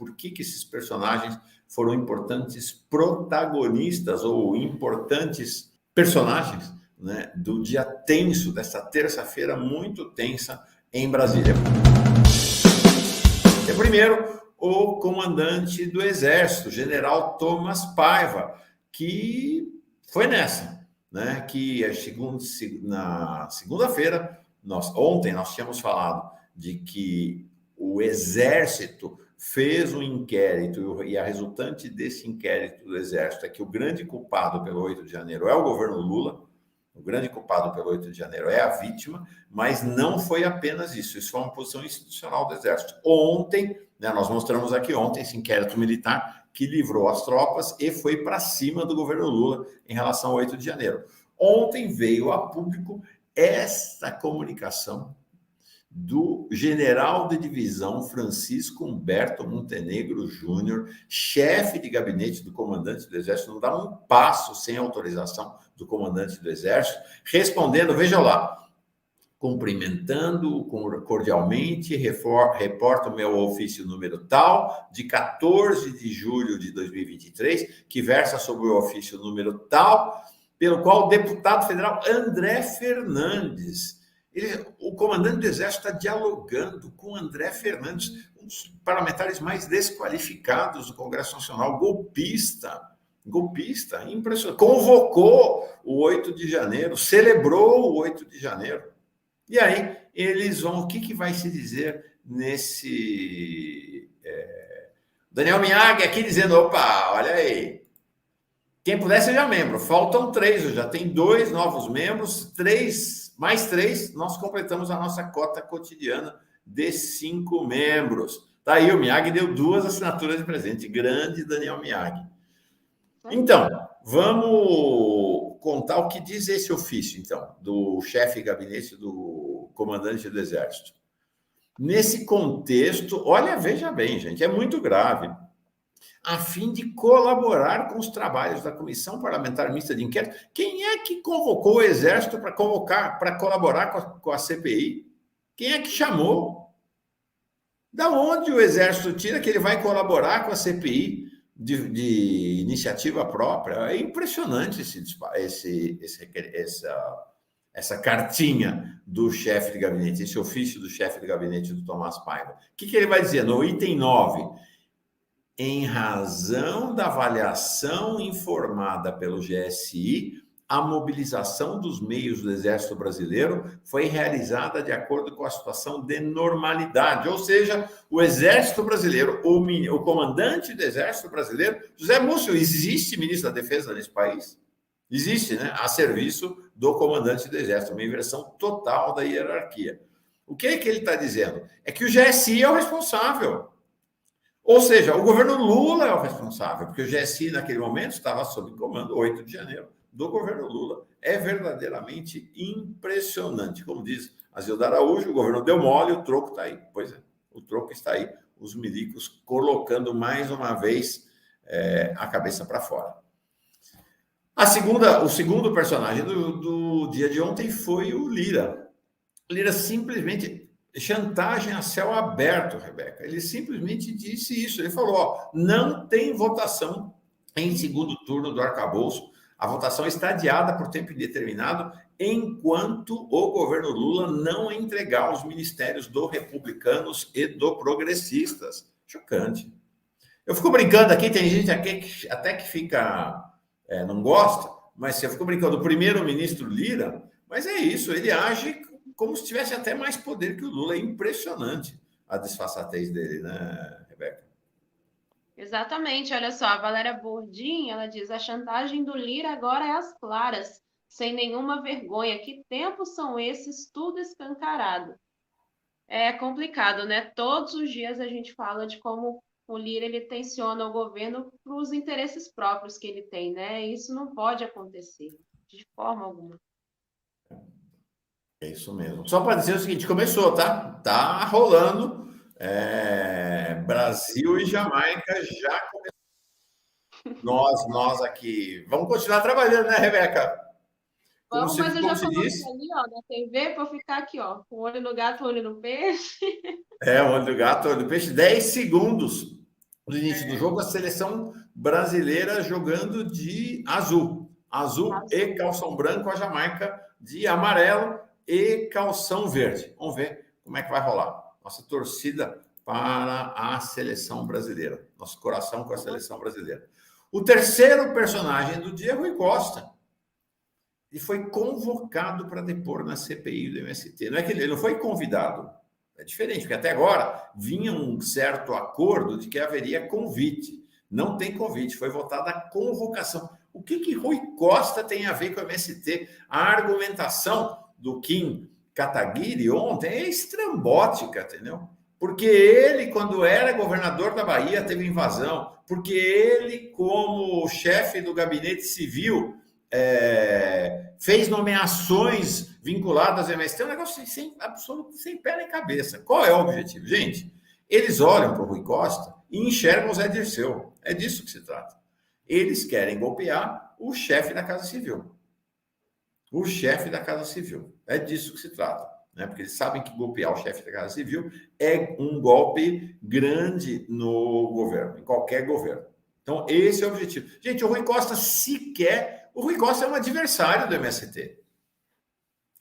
por que esses personagens foram importantes protagonistas ou importantes personagens, né, do dia tenso, dessa terça-feira muito tensa em Brasília. E primeiro, o comandante do Exército, general Thomas Paiva, que foi nessa, né? Que na segunda-feira, ontem nós tínhamos falado de que o Exército fez um inquérito e a resultante desse inquérito do Exército é que o grande culpado pelo 8 de janeiro é o governo Lula. O grande culpado pelo 8 de janeiro é a vítima, mas não foi apenas isso. Isso foi uma posição institucional do Exército. Ontem, né, nós mostramos aqui ontem esse inquérito militar que livrou as tropas e foi para cima do governo Lula em relação ao 8 de janeiro. Ontem veio a público esta comunicação do general de divisão Francisco Humberto Montenegro Júnior, chefe de gabinete do comandante do Exército, não dá um passo sem autorização do comandante do Exército, respondendo, veja lá, cumprimentando cordialmente, reporta o meu ofício número tal, de 14 de julho de 2023, que versa sobre o ofício número tal, pelo qual o deputado federal André Fernandes, o comandante do Exército está dialogando com André Fernandes, um dos parlamentares mais desqualificados do Congresso Nacional, golpista, impressionante, convocou o 8 de janeiro, celebrou o 8 de janeiro. E aí, eles vão, o que vai se dizer nesse... Daniel Miyagi aqui dizendo, opa, olha aí, quem puder seja membro, faltam 3, já tem 2 novos membros, mais 3, nós completamos a nossa cota cotidiana de 5 membros. Tá aí, o Miyagi deu 2 assinaturas de presente, grande Daniel Miyagi. Então, vamos contar o que diz esse ofício, então, do chefe de gabinete do comandante do Exército. Nesse contexto, olha, veja bem, gente, é muito grave. A fim de colaborar com os trabalhos da Comissão Parlamentar Mista de Inquérito. Quem é que convocou o Exército para colaborar com a CPI? Quem é que chamou? Da onde o Exército tira que ele vai colaborar com a CPI de iniciativa própria? É impressionante essa cartinha do chefe de gabinete, esse ofício do chefe de gabinete do Tomás Paiva. O que ele vai dizer no item 9? Em razão da avaliação informada pelo GSI, a mobilização dos meios do Exército Brasileiro foi realizada de acordo com a situação de normalidade, ou seja, o Exército Brasileiro, o comandante do Exército Brasileiro, José Múcio, existe ministro da Defesa nesse país? Existe, né? A serviço do comandante do Exército, uma inversão total da hierarquia. O que ele está dizendo? É que o GSI é o responsável. Ou seja, o governo Lula é o responsável, porque o GSI, naquele momento, estava sob comando, 8 de janeiro, do governo Lula. É verdadeiramente impressionante. Como diz Azilda Araújo, o governo deu mole, o troco está aí. Pois é, o troco está aí. Os milicos colocando mais uma vez a cabeça para fora. O segundo personagem do dia de ontem foi o Lira. Lira simplesmente... chantagem a céu aberto, Rebeca. Ele simplesmente disse isso. Ele falou, ó, não tem votação em segundo turno do arcabouço. A votação está adiada por tempo indeterminado enquanto o governo Lula não entregar os ministérios do Republicanos e do Progressistas. Chocante. Eu fico brincando aqui, tem gente aqui até que fica... não gosta, mas eu fico brincando, o primeiro-ministro Lira, mas é isso, ele age... como se tivesse até mais poder que o Lula. É impressionante a disfarçatez dele, né, Rebeca? Exatamente, olha só, a Valéria Bordim, ela diz, a chantagem do Lira agora é às claras, sem nenhuma vergonha. Que tempos são esses, tudo escancarado. É complicado, né? Todos os dias a gente fala de como o Lira, ele tensiona o governo para os interesses próprios que ele tem, né? Isso não pode acontecer, de forma alguma. É isso mesmo. Só para dizer o seguinte, começou, tá? Tá rolando. Brasil e Jamaica já começou. Nós aqui vamos continuar trabalhando, né, Rebeca? Vamos, mas eu já coloquei diz? ali, ó, na TV para ficar aqui, ó, com o olho no gato, olho no peixe. O olho do gato, olho do peixe, 10 segundos. No início do jogo, a seleção brasileira jogando de azul. Azul e calção branco, a Jamaica de amarelo e calção verde. Vamos ver como é que vai rolar. Nossa torcida para a seleção brasileira. Nosso coração com a seleção brasileira. O terceiro personagem do dia é Rui Costa. E foi convocado para depor na CPI do MST. Não é que ele não foi convidado. É diferente, porque até agora vinha um certo acordo de que haveria convite. Não tem convite, foi votada a convocação. O que Rui Costa tem a ver com o MST? A argumentação do Kim Kataguiri ontem é estrambótica, entendeu? Porque ele, quando era governador da Bahia, teve invasão. Porque ele, como chefe do gabinete civil, fez nomeações vinculadas ao MST, é um negócio sem pé nem cabeça. Qual é o objetivo? Gente, eles olham para o Rui Costa e enxergam o Zé Dirceu. É disso que se trata. Eles querem golpear o chefe da Casa Civil. O chefe da Casa Civil. É disso que se trata. Né? Porque eles sabem que golpear o chefe da Casa Civil é um golpe grande no governo, em qualquer governo. Então, esse é o objetivo. Gente, o Rui Costa O Rui Costa é um adversário do MST.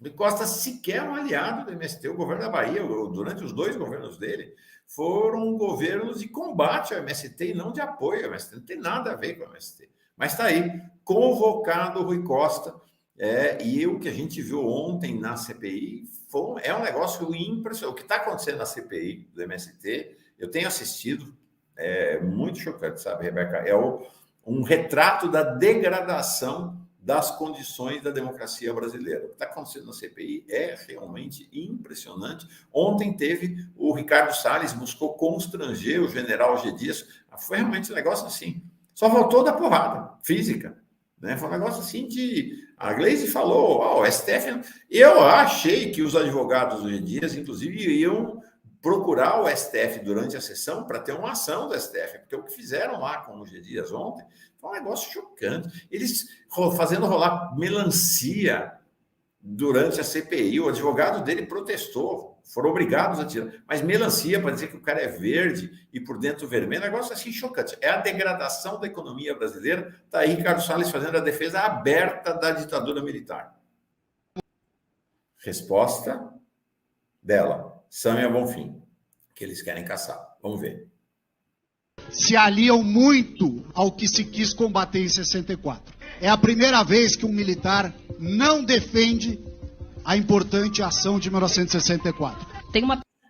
O Rui Costa sequer é um aliado do MST. O governo da Bahia, durante os 2 governos dele, foram governos de combate ao MST e não de apoio ao MST. Não tem nada a ver com o MST. Mas está aí, convocado o Rui Costa. E o que a gente viu ontem na CPI é um negócio impressionante. O que está acontecendo na CPI do MST, eu tenho assistido, é muito chocante, sabe, Rebeca? Um retrato da degradação das condições da democracia brasileira. O que está acontecendo na CPI é realmente impressionante. Ontem teve o Ricardo Salles, buscou constranger o general G. Dias. Foi realmente um negócio assim. Só voltou da porrada física. Né? Foi um negócio assim de... A Gleisi falou, o STF... Eu achei que os advogados do G. Dias, inclusive, iam procurar o STF durante a sessão para ter uma ação do STF, porque o que fizeram lá com o G. Dias ontem foi um negócio chocante. Eles fazendo rolar melancia durante a CPI, o advogado dele protestou, foram obrigados a tirar, mas melancia para dizer que o cara é verde e por dentro vermelho, é um negócio assim chocante. É a degradação da economia brasileira. Está aí Ricardo Salles fazendo a defesa aberta da ditadura militar. Resposta dela, Sâmia Bonfim, que eles querem caçar. Vamos ver. Se aliam muito ao que se quis combater em 64. É a primeira vez que um militar não defende a importante ação de 1964.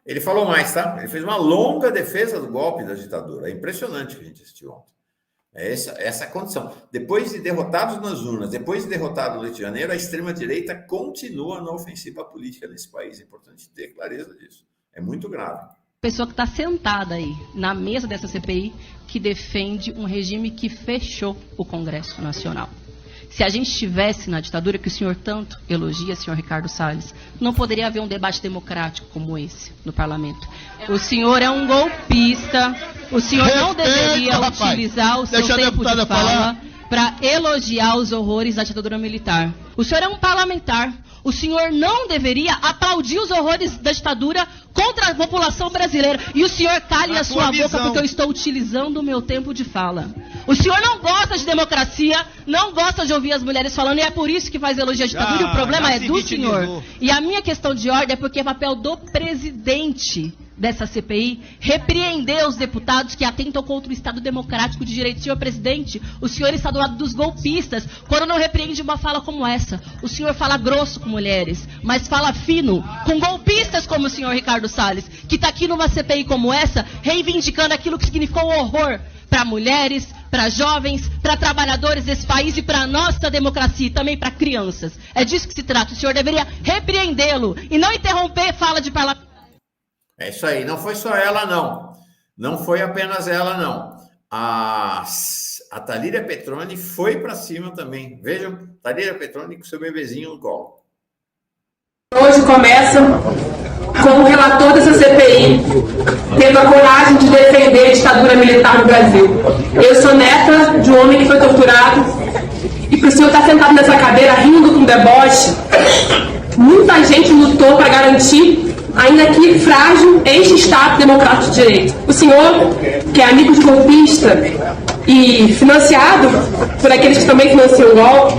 Ele falou mais, tá? Ele fez uma longa defesa do golpe da ditadura. É impressionante o que a gente assistiu ontem. Essa condição. Depois de derrotados nas urnas, depois de derrotado no Rio de Janeiro, a extrema-direita continua na ofensiva política nesse país. É importante ter clareza disso. É muito grave. Pessoa que está sentada aí na mesa dessa CPI que defende um regime que fechou o Congresso Nacional. Se a gente estivesse na ditadura que o senhor tanto elogia, senhor Ricardo Salles, não poderia haver um debate democrático como esse no parlamento. O senhor é um golpista, o senhor não deveria utilizar o seu tempo de fala para elogiar os horrores da ditadura militar. O senhor é um parlamentar. O senhor não deveria aplaudir os horrores da ditadura contra a população brasileira. E o senhor cale a sua boca porque eu estou utilizando o meu tempo de fala. O senhor não gosta de democracia, não gosta de ouvir as mulheres falando, e é por isso que faz elogio à ditadura, e o problema é do senhor. E a minha questão de ordem é porque é papel do presidente dessa CPI repreender os deputados que atentam contra o Estado Democrático de Direito. Senhor presidente, o senhor está do lado dos golpistas quando não repreende uma fala como essa. O senhor fala grosso com mulheres, mas fala fino com golpistas como o senhor Ricardo Salles, que está aqui numa CPI como essa, reivindicando aquilo que significou horror para mulheres, para jovens, para trabalhadores desse país e para a nossa democracia e também para crianças. É disso que se trata. O senhor deveria repreendê-lo e não interromper fala de parlamentar. É isso aí. Não foi só ela, não. Não foi apenas ela, não. A Thalíria Petroni foi para cima também. Vejam, Thalíria Petroni com seu bebezinho no colo. Hoje começa com o relator dessa CPI tendo a coragem de defender a ditadura militar no Brasil. Eu sou neta de um homem que foi torturado e para o senhor estar sentado nessa cadeira rindo com deboche, muita gente lutou para garantir, ainda que frágil, este Estado democrático de direito. O senhor que é amigo de golpista e financiado por aqueles que também financiam o golpe,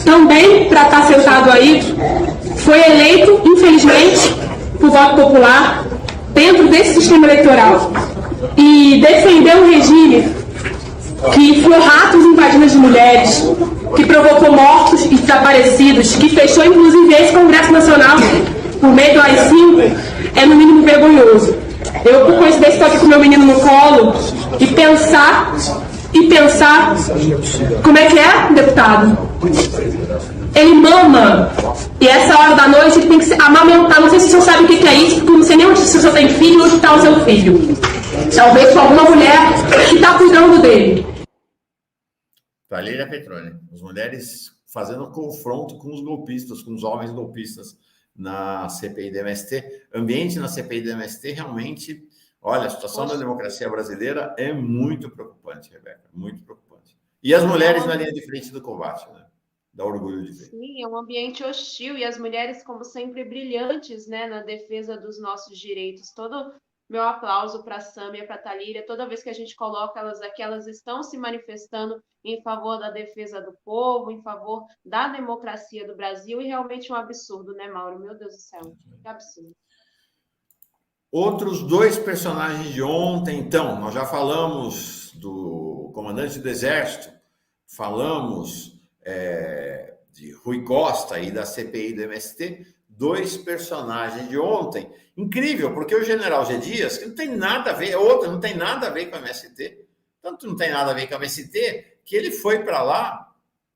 também para estar sentado aí, foi eleito, infelizmente, por voto popular, dentro desse sistema eleitoral, e defendeu um regime que enfiou ratos invadindo as mulheres, que provocou mortos e desaparecidos, que fechou inclusive esse Congresso Nacional por meio do AI-5, é no mínimo vergonhoso. Eu, por coincidência, estou aqui com meu menino no colo e pensar, como é que é, deputado? Ele mama, e essa hora da noite ele tem que se amamentar. Não sei se o senhor sabe o que é isso, porque eu não sei nem onde, se o senhor tem filho ou onde está o seu filho. Talvez com alguma mulher que está cuidando dele. Valéria Petroni, as mulheres fazendo confronto com os golpistas, com os homens golpistas na CPI do MST. Ambiente na CPI do MST realmente, olha, a situação da democracia brasileira é muito preocupante, Rebeca, muito preocupante. E as mulheres na linha de frente do combate, né? Dá orgulho de ver. Sim, é um ambiente hostil e as mulheres, como sempre, brilhantes, né, na defesa dos nossos direitos. Todo meu aplauso para a Sâmia, para a Thalíria. Toda vez que a gente coloca elas aqui, elas estão se manifestando em favor da defesa do povo, em favor da democracia do Brasil, e realmente um absurdo, né, Mauro? Meu Deus do céu, que absurdo. Outros dois personagens de ontem, então, nós já falamos do comandante do Exército, falamos de Rui Costa e da CPI do MST, dois personagens de ontem. Incrível, porque o general G. Dias, que não tem nada a ver, não tem nada a ver com a MST, tanto não tem nada a ver com a MST, que ele foi para lá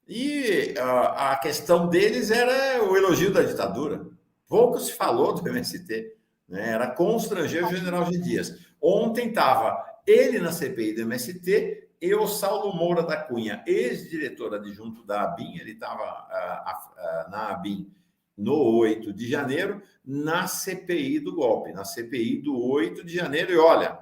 e a questão deles era o elogio da ditadura. Pouco se falou do MST, né? Era constranger o general G. Dias. Ontem estava ele na CPI do MST e o Saulo Moura da Cunha, ex-diretor adjunto da ABIN, ele estava na ABIN no 8 de janeiro, na CPI do golpe, na CPI do 8 de janeiro. E olha,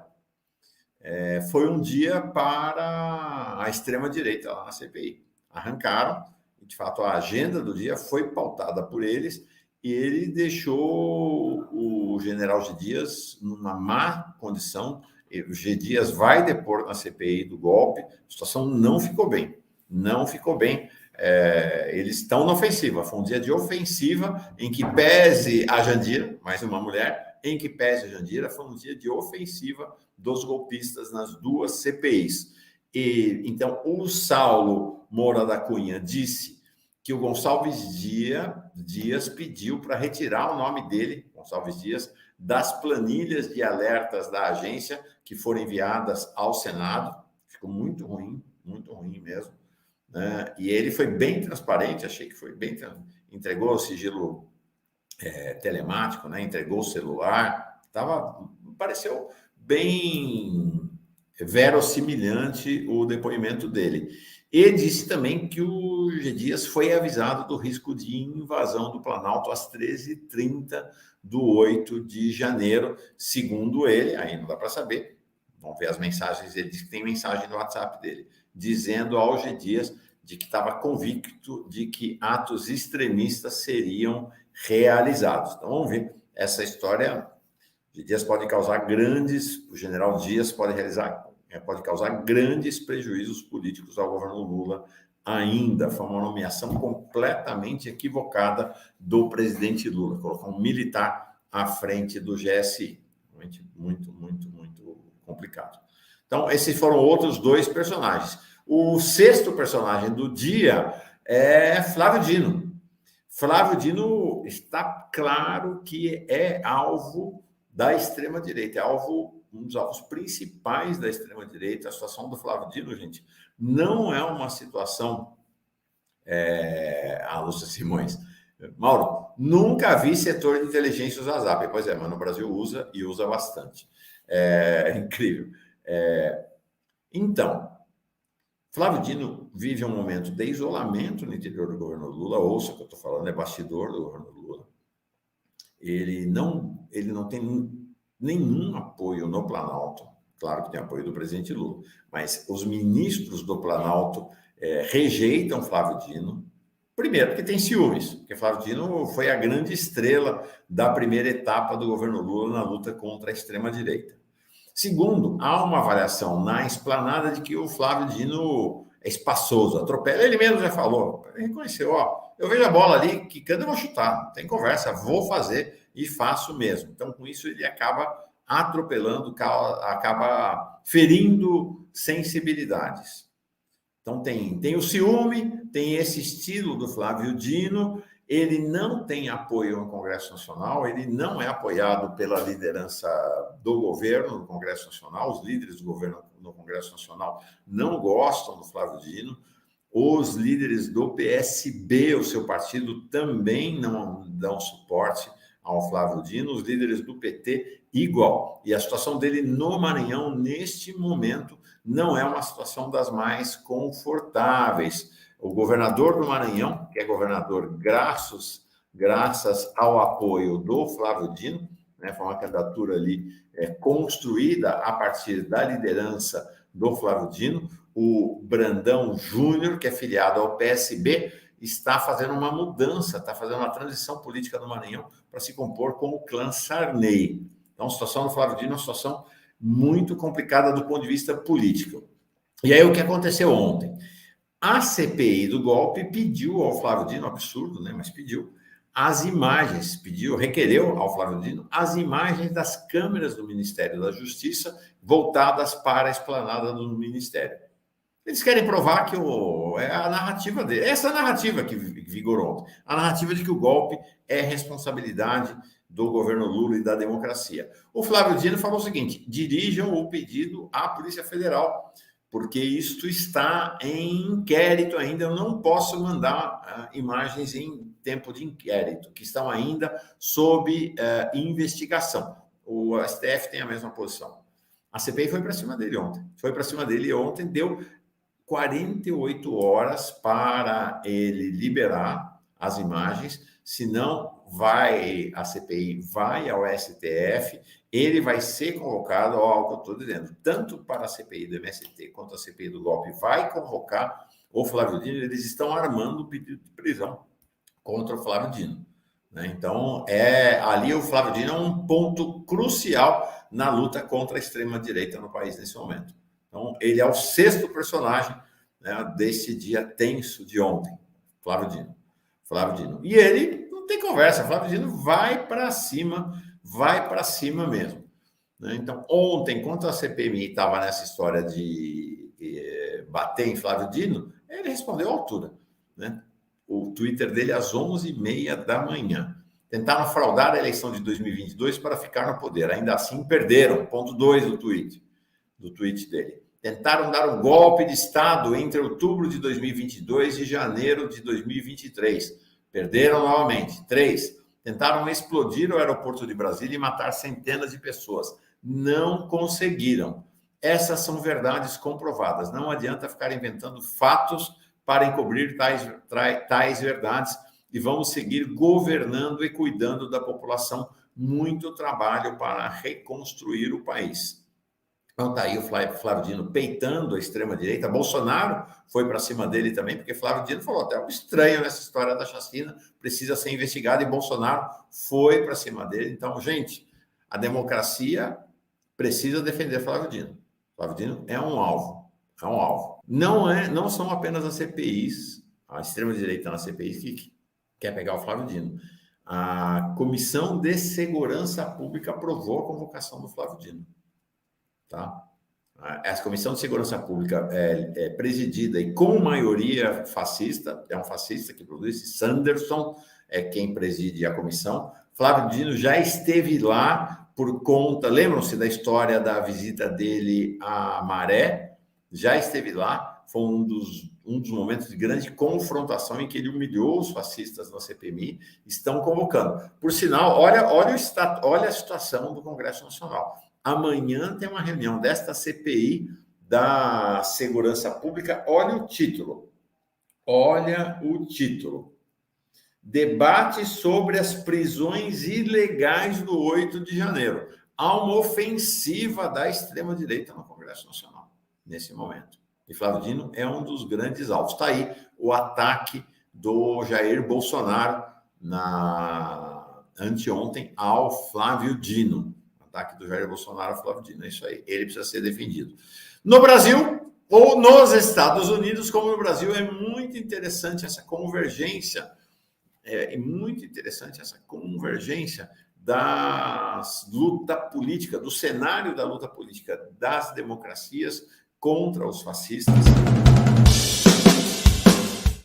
foi um dia para a extrema-direita lá na CPI. Arrancaram, e de fato a agenda do dia foi pautada por eles, e ele deixou o general G. Dias numa má condição. O G. Dias vai depor na CPI do golpe, a situação não ficou bem, eles estão na ofensiva, foi um dia de ofensiva, em que pese a Jandira, mais uma mulher, foi um dia de ofensiva dos golpistas nas duas CPIs. E então o Saulo Moura da Cunha disse que o Gonçalves Dias pediu para retirar o nome dele, Gonçalves Dias, das planilhas de alertas da agência que foram enviadas ao Senado. Ficou muito ruim mesmo, né? E ele foi bem transparente, achei que foi bem, entregou o sigilo telemático, né? Entregou o celular, pareceu bem verossimilhante o depoimento dele. E disse também que o G. Dias foi avisado do risco de invasão do Planalto às 13h30 do 8 de janeiro, segundo ele, aí não dá para saber, vamos ver as mensagens, ele disse que tem mensagem no WhatsApp dele, dizendo ao G. Dias de que estava convicto de que atos extremistas seriam realizados. Então vamos ver, essa história, G. Dias pode causar o general Dias pode causar grandes prejuízos políticos ao governo Lula ainda. Foi uma nomeação completamente equivocada do presidente Lula, colocar um militar à frente do GSI. Muito complicado. Então, esses foram outros dois personagens. O sexto personagem do dia é Flávio Dino. Flávio Dino está claro que é alvo da extrema-direita, um dos alvos principais da extrema-direita. A situação do Flávio Dino, gente, não é uma situação... A Lúcia Simões. Mauro, nunca vi setor de inteligência usar Zap. Pois é, mas no Brasil usa e usa bastante. É incrível. Então, Flávio Dino vive um momento de isolamento no interior do governo Lula. Ouça o que eu estou falando, é bastidor do governo Lula. Ele não tem nenhum apoio no Planalto. Claro que tem apoio do presidente Lula, mas os ministros do Planalto rejeitam Flávio Dino. Primeiro, porque tem ciúmes, porque Flávio Dino foi a grande estrela da primeira etapa do governo Lula na luta contra a extrema-direita. Segundo, há uma avaliação na esplanada de que o Flávio Dino é espaçoso, atropela. Ele mesmo já falou, reconheceu, eu vejo a bola ali, quicando, eu vou chutar, não tem conversa, vou fazer e faço mesmo. Então, com isso, ele acaba atropelando, acaba ferindo sensibilidades. Então, tem o ciúme, tem esse estilo do Flávio Dino. Ele não tem apoio no Congresso Nacional, ele não é apoiado pela liderança do governo no Congresso Nacional, os líderes do governo no Congresso Nacional não gostam do Flávio Dino, os líderes do PSB, o seu partido, também não dão suporte ao Flávio Dino, os líderes do PT igual. E a situação dele no Maranhão, neste momento, não é uma situação das mais confortáveis. O governador do Maranhão, que é governador graças ao apoio do Flávio Dino, né, foi uma candidatura ali construída a partir da liderança do Flávio Dino. O Brandão Júnior, que é filiado ao PSB, está fazendo uma mudança, está fazendo uma transição política no Maranhão para se compor com o clã Sarney. Então, a situação do Flávio Dino é uma situação muito complicada do ponto de vista político. E aí, o que aconteceu ontem? A CPI do golpe pediu ao Flávio Dino, absurdo, né? Mas pediu as imagens, requereu ao Flávio Dino as imagens das câmeras do Ministério da Justiça voltadas para a esplanada do Ministério. Eles querem provar que é a narrativa dele. Essa narrativa que vigorou ontem. A narrativa de que o golpe é responsabilidade do governo Lula e da democracia. O Flávio Dino falou o seguinte: dirijam o pedido à Polícia Federal, porque isto está em inquérito ainda. Eu não posso mandar imagens em tempo de inquérito, que estão ainda sob investigação. O STF tem a mesma posição. A CPI foi para cima dele ontem. Deu 48 horas para ele liberar as imagens, senão a CPI vai ao STF, ele vai ser convocado, o que eu estou dizendo, tanto para a CPI do MST quanto a CPI do golpe, vai convocar o Flávio Dino. Eles estão armando o pedido de prisão contra o Flávio Dino, né? Então, ali o Flávio Dino é um ponto crucial na luta contra a extrema-direita no país nesse momento. Então, ele é o sexto personagem, né, desse dia tenso de ontem, Flávio Dino. E ele não tem conversa, Flávio Dino vai para cima mesmo, né? Então, ontem, enquanto a CPMI estava nessa história de bater em Flávio Dino, ele respondeu à altura, né? O Twitter dele às 11h30 da manhã. Tentaram fraudar a eleição de 2022 para ficar no poder. Ainda assim, perderam. Ponto 2 do tweet dele. Tentaram dar um golpe de Estado entre outubro de 2022 e janeiro de 2023. Perderam novamente. 3. Tentaram explodir o aeroporto de Brasília e matar centenas de pessoas. Não conseguiram. Essas são verdades comprovadas. Não adianta ficar inventando fatos para encobrir tais verdades. E vamos seguir governando e cuidando da população. Muito trabalho para reconstruir o país. Então, está aí o Flávio Dino peitando a extrema-direita. Bolsonaro foi para cima dele também, porque Flávio Dino falou até algo estranho nessa história da chacina, precisa ser investigado, e Bolsonaro foi para cima dele. Então, gente, a democracia precisa defender Flávio Dino. Flávio Dino é um alvo. Não são apenas as CPIs, a extrema-direita na CPI que quer pegar o Flávio Dino. A Comissão de Segurança Pública aprovou a convocação do Flávio Dino. Tá? Essa Comissão de Segurança Pública é presidida e com maioria fascista, é um fascista que produz, Sanderson é quem preside a comissão. Flávio Dino já esteve lá por conta, lembram-se da história da visita dele à Maré? Já esteve lá, foi um dos momentos de grande confrontação em que ele humilhou os fascistas na CPMI, estão convocando. Por sinal, olha a situação do Congresso Nacional. Amanhã tem uma reunião desta CPI da Segurança Pública. Olha o título. Debate sobre as prisões ilegais do 8 de janeiro. Há uma ofensiva da extrema-direita no Congresso Nacional, nesse momento. E Flávio Dino é um dos grandes alvos. Está aí o ataque do Jair Bolsonaro anteontem ao Flávio Dino. ataque do Jair Bolsonaro a Flávio Dino. É isso aí, ele precisa ser defendido. No Brasil, ou nos Estados Unidos, como no Brasil, é muito interessante essa convergência, da luta política, do cenário da luta política das democracias contra os fascistas.